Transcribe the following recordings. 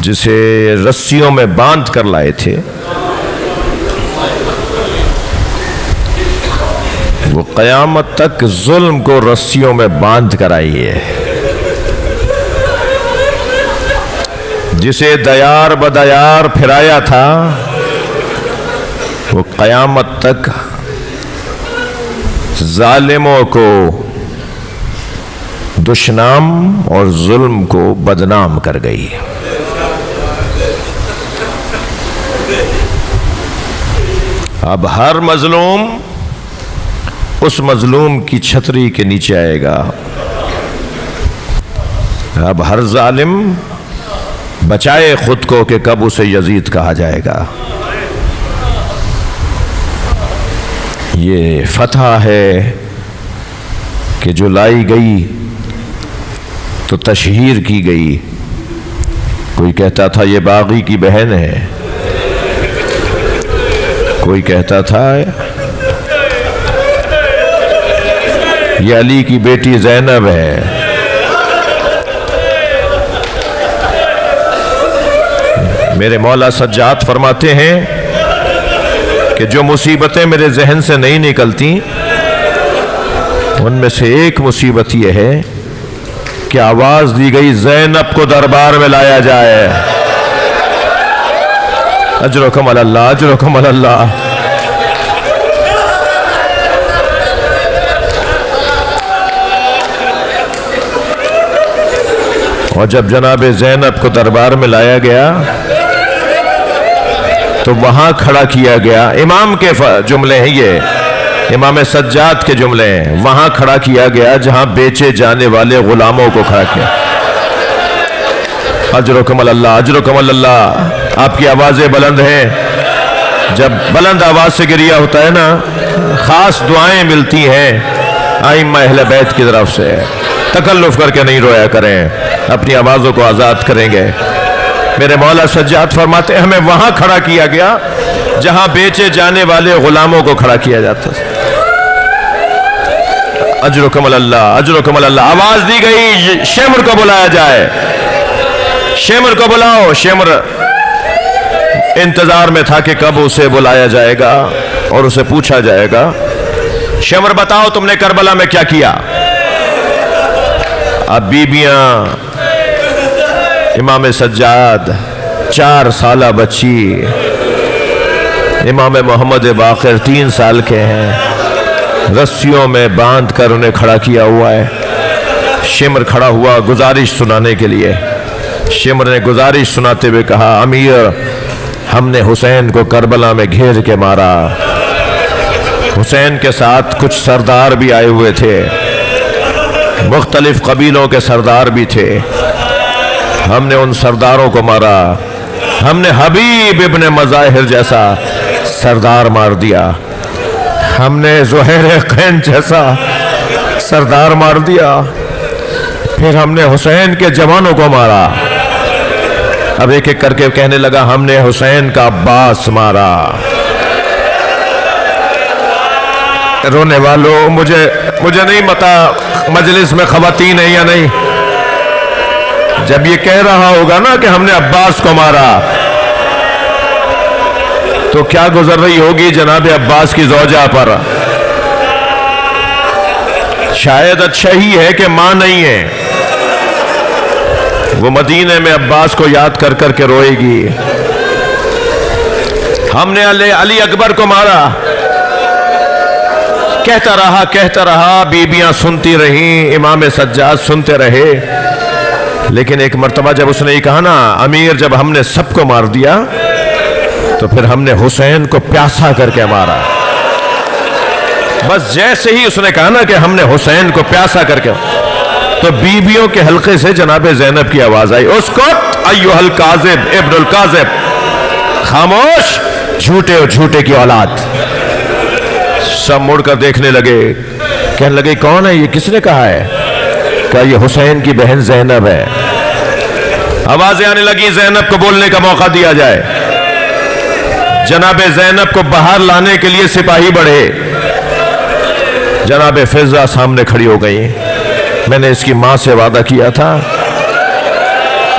جسے رسیوں میں باندھ کر لائے تھے، وہ قیامت تک ظلم کو رسیوں میں باندھ کر آئی ہے۔ جسے دیار بدیار پھرایا تھا، وہ قیامت تک ظالموں کو دشنام اور ظلم کو بدنام کر گئی۔ اب ہر مظلوم اس مظلوم کی چھتری کے نیچے آئے گا۔ اب ہر ظالم بچائے خود کو کہ کب اسے یزید کہا جائے گا۔ یہ فتح ہے کہ جو لائی گئی تو تشہیر کی گئی۔ کوئی کہتا تھا یہ باغی کی بہن ہے، کوئی کہتا تھا یہ علی کی بیٹی زینب ہے۔ میرے مولا سجاد فرماتے ہیں کہ جو مصیبتیں میرے ذہن سے نہیں نکلتی، ان میں سے ایک مصیبت یہ ہے کہ آواز دی گئی زینب کو دربار میں لایا جائے۔ اجرکم اللہ، اجرکم اللہ۔ اور جب جناب زینب کو دربار میں لایا گیا تو وہاں کھڑا کیا گیا۔ امام کے جملے ہیں یہ، امام سجاد کے جملے ہیں۔ وہاں کھڑا کیا گیا جہاں بیچے جانے والے غلاموں کو کھڑا کیا۔ اجرکم اللہ، اجرکم اللہ۔ آپ کی آوازیں بلند ہیں۔ جب بلند آواز سے گریہ ہوتا ہے نا، خاص دعائیں ملتی ہیں ائمہ اہل بیت کی طرف سے۔ تکلف کر کے نہیں رویا کریں، اپنی آوازوں کو آزاد کریں گے۔ میرے مولا سجاد فرماتے ہیں ہمیں وہاں کھڑا کیا گیا جہاں بیچے جانے والے غلاموں کو کھڑا کیا جاتا ہے۔ اجرکم اللہ، اجرکم اللہ۔ آواز دی گئی شمر کو بلایا جائے، شمر کو بلاؤ۔ شمر انتظار میں تھا کہ کب اسے بلایا جائے گا اور اسے پوچھا جائے گا شمر بتاؤ تم نے کربلا میں کیا کیا۔ اب بیبیاں امام سجاد 4 سالہ بچی، امام محمد باقر 3 سال کے ہیں، رسیوں میں باندھ کر انہیں کھڑا کیا ہوا ہے۔ شمر کھڑا ہوا گزارش سنانے کے لیے۔ شمر نے گزارش سناتے ہوئے کہا امیر، ہم نے حسین کو کربلا میں گھیر کے مارا۔ حسین کے ساتھ کچھ سردار بھی آئے ہوئے تھے، مختلف قبیلوں کے سردار بھی تھے۔ ہم نے ان سرداروں کو مارا۔ ہم نے حبیب ابن مظاہر جیسا سردار مار دیا، ہم نے زہیر قین جیسا سردار مار دیا، پھر ہم نے حسین کے جوانوں کو مارا۔ اب ایک ایک کر کے کہنے لگا ہم نے حسین کا عباس مارا۔ رونے والوں، مجھے نہیں پتا مجلس میں خواتین ہیں یا نہیں۔ جب یہ کہہ رہا ہوگا نا کہ ہم نے عباس کو مارا، تو کیا گزر رہی ہوگی جناب عباس کی زوجہ پر؟ شاید اچھا ہی ہے کہ ماں نہیں ہے، وہ مدینے میں عباس کو یاد کر کر کے روئے گی۔ ہم نے علی اکبر کو مارا۔ کہتا رہا، بیبیاں سنتی رہیں، امام سجاد سنتے رہے۔ لیکن ایک مرتبہ جب اس نے یہ کہا نا امیر جب ہم نے سب کو مار دیا تو پھر ہم نے حسین کو پیاسا کر کے مارا۔ بس جیسے ہی اس نے کہا نا کہ ہم نے حسین کو پیاسا کر کے، تو بیبیوں کے حلقے سے جناب زینب کی آواز آئی اسکت ایھا الکاذب ابن الکاذب، خاموش جھوٹے اور جھوٹے کی اولاد۔ سب مڑ کر دیکھنے لگے، کہنے لگے کون ہے یہ، کس نے کہا ہے؟ کہا یہ حسین کی بہن زینب ہے۔ آوازیں آنے لگی زینب کو بولنے کا موقع دیا جائے۔ جناب زینب کو باہر لانے کے لیے سپاہی بڑھے۔ جناب فضہ سامنے کھڑی ہو گئی۔ میں نے اس کی ماں سے وعدہ کیا تھا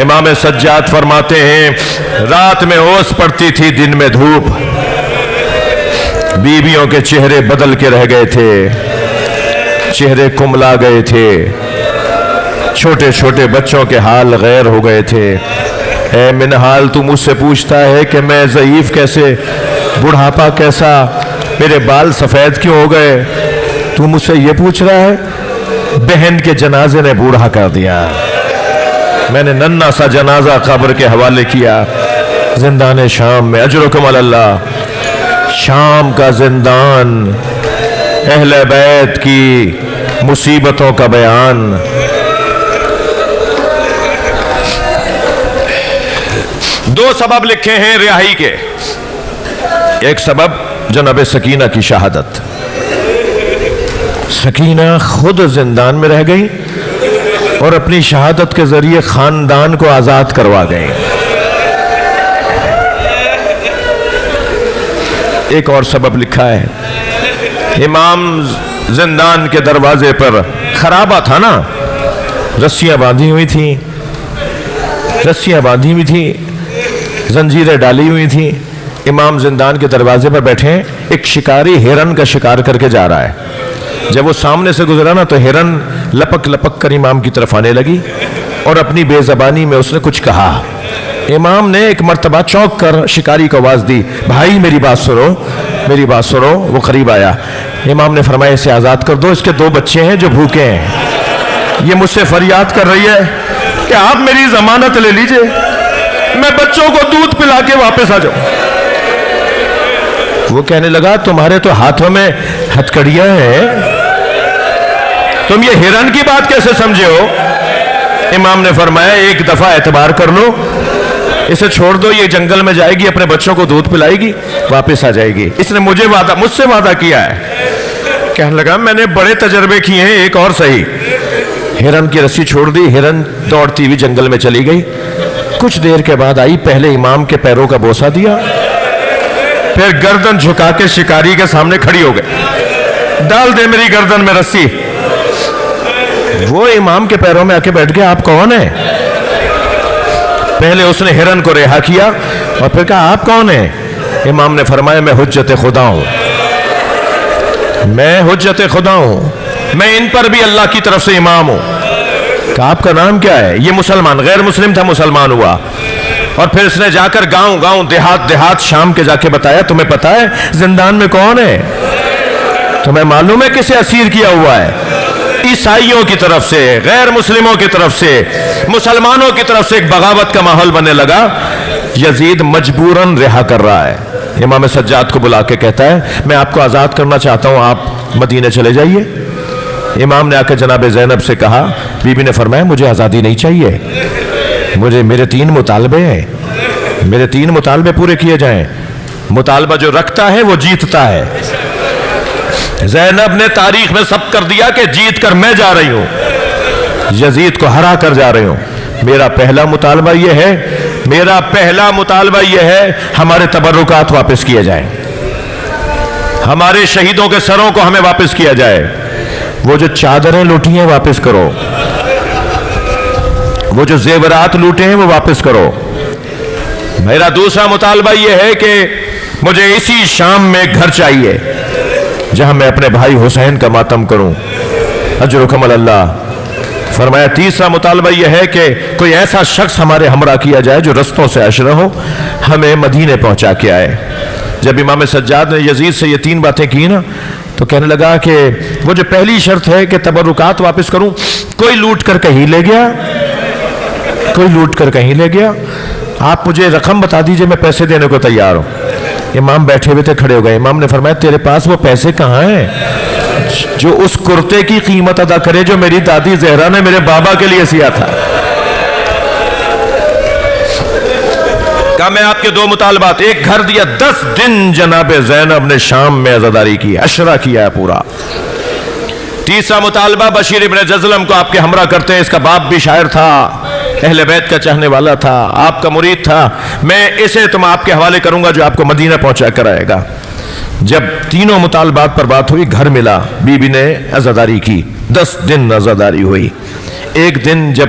امام سجاد فرماتے ہیں رات میں اوس پڑتی تھی دن میں دھوپ، بیویوں کے چہرے بدل کے رہ گئے تھے، چہرے کملا گئے تھے، چھوٹے چھوٹے بچوں کے حال غیر ہو گئے تھے۔ اے منحال تو مجھ سے پوچھتا ہے کہ میں ضعیف کیسے، بڑھاپا کیسا، میرے بال سفید کیوں ہو گئے؟ تو مجھ سے یہ پوچھ رہا ہے؟ بہن کے جنازے نے بوڑھا کر دیا، میں نے ننھا سا جنازہ قبر کے حوالے کیا زندان شام میں۔ اجرکم علی اللہ، شام کا زندان، اہل بیت کی مصیبتوں کا بیان۔ دو سبب لکھے ہیں رہائی کے، ایک سبب جناب سکینہ کی شہادت، سکینہ خود زندان میں رہ گئی اور اپنی شہادت کے ذریعے خاندان کو آزاد کروا گئی۔ ایک اور سبب لکھا ہے، امام زندان کے دروازے پر خرابہ تھا نا، رسیاں باندھی ہوئی تھیں، رسیاں باندھی ہوئی تھیں، زنجیریں ڈالی ہوئی تھیں، امام زندان کے دروازے پر بیٹھے ہیں، ایک شکاری ہرن کا شکار کر کے جا رہا ہے۔ جب وہ سامنے سے گزرا نا تو ہرن لپک لپک کر امام کی طرف آنے لگی اور اپنی بے زبانی میں اس نے کچھ کہا۔ امام نے ایک مرتبہ چونک کر شکاری کو آواز دی، بھائی میری بات سنو، میری بات سنو۔ وہ قریب آیا، امام نے فرمایا اسے آزاد کر دو، اس کے 2 بچے ہیں جو بھوکے ہیں، یہ مجھ سے فریاد کر رہی ہے کہ آپ میری ضمانت لے لیجئے، میں بچوں کو دودھ پلا کے واپس آ جاؤں۔ وہ کہنے لگا تمہارے تو ہاتھوں میں ہتھکڑیاں ہیں، تم یہ ہرن کی بات کیسے سمجھے ہو؟ امام نے فرمایا ایک دفعہ اعتبار کر لو، اسے چھوڑ دو، یہ جنگل میں جائے گی، اپنے بچوں کو دودھ پلائے گی، واپس آ جائے گی۔ اس نے مجھ سے وعدہ کیا ہے۔ کہنے لگا میں نے بڑے تجربے کیے ہیں، ایک اور صحیح۔ ہرن کی رسی چھوڑ دی، ہرن دوڑتی ہوئی جنگل میں چلی گئی، کچھ دیر کے بعد آئی، پہلے امام کے پیروں کا بوسہ دیا، پھر گردن جھکا کے شکاری کے سامنے کھڑی ہو گئی، ڈال دے میری گردن میں رسی۔ وہ امام کے پیروں میں آ کے بیٹھ گیا، آپ کون ہیں؟ پہلے اس نے ہرن کو رہا کیا اور پھر کہا آپ کون ہیں؟ امام نے فرمایا میں حجت خدا ہوں، میں حجت خدا ہوں، میں ان پر بھی اللہ کی طرف سے امام ہوں۔ کہا آپ کا نام کیا ہے؟ یہ مسلمان، غیر مسلم تھا، مسلمان ہوا۔ اور پھر اس نے جا کر گاؤں گاؤں دیہات شام کے جا کے بتایا تمہیں پتا ہے زندان میں کون ہے؟ تمہیں معلوم ہے کسے اسیر کیا ہوا ہے؟ عیسائیوں کی طرف سے، غیر مسلموں کی طرف سے، مسلمانوں کی طرف سے ایک بغاوت کا ماحول بننے لگا، یزید مجبوراً رہا کر رہا ہے۔ امام سجاد کو بلا کے کہتا ہے میں آپ کو آزاد کرنا چاہتا ہوں، آپ مدینے چلے جائیے۔ امام نے آ کے جناب زینب سے کہا، بی بی نے فرمایا مجھے آزادی نہیں چاہیے، میرے 3 مطالبے ہیں، میرے 3 مطالبے پورے کیے جائیں، مطالبہ جو رکھتا ہے وہ جیتتا ہے۔ زینب نے تاریخ میں ثبت کر دیا کہ جیت کر میں جا رہی ہوں، یزید کو ہرا کر جا رہی ہوں۔ میرا پہلا مطالبہ یہ ہے ہمارے تبرکات واپس کیے جائیں، ہمارے شہیدوں کے سروں کو ہمیں واپس کیا جائے، وہ جو چادریں لوٹی ہیں واپس کرو، وہ جو زیورات لوٹے ہیں وہ واپس کرو۔ میرا دوسرا مطالبہ یہ ہے کہ مجھے اسی شام میں گھر چاہیے جہاں میں اپنے بھائی حسین کا ماتم کروں، اجرکم علی اللہ۔ فرمایا تیسرا مطالبہ یہ ہے کہ کوئی ایسا شخص ہمارے ہمراہ کیا جائے جو رستوں سے اشرا ہو، ہمیں مدینے پہنچا کے آئے۔ جب امام سجاد نے یزید سے یہ 3 باتیں کی نا تو کہنے لگا کہ وہ جو پہلی شرط ہے کہ تبرکات واپس کروں، کوئی لوٹ کر کہیں لے گیا، کوئی لوٹ کر کہیں لے گیا، آپ مجھے رقم بتا دیجئے میں پیسے دینے کو تیار ہوں۔ امام بیٹھے ہوئے تھے، کھڑے ہو گئے۔ امام نے فرمایا تیرے پاس وہ پیسے کہاں ہیں جو اس کرتے کی قیمت ادا کرے جو میری دادی زہرا نے میرے بابا کے لیے سیا تھا؟ کہا میں آپ کے 2 مطالبات، ایک گھر دیا، 10 دن جناب زینب نے شام میں عزاداری کی، عشرہ کیا ہے پورا۔ تیسرا مطالبہ بشیر ابن جزلم کو آپ کے ہمراہ کرتے ہیں، اس کا باپ بھی شاعر تھا، اہل بیت کا چاہنے والا تھا، آپ کا مرید تھا، میں اسے تم آپ کے حوالے کروں گا جو آپ کو مدینہ پہنچا کر آئے گا۔ جب تینوں مطالبات پر بات ہوئی، گھر ملا، بی بی نے عزاداری کی، 10 دن عزاداری ہوئی۔ ایک دن جب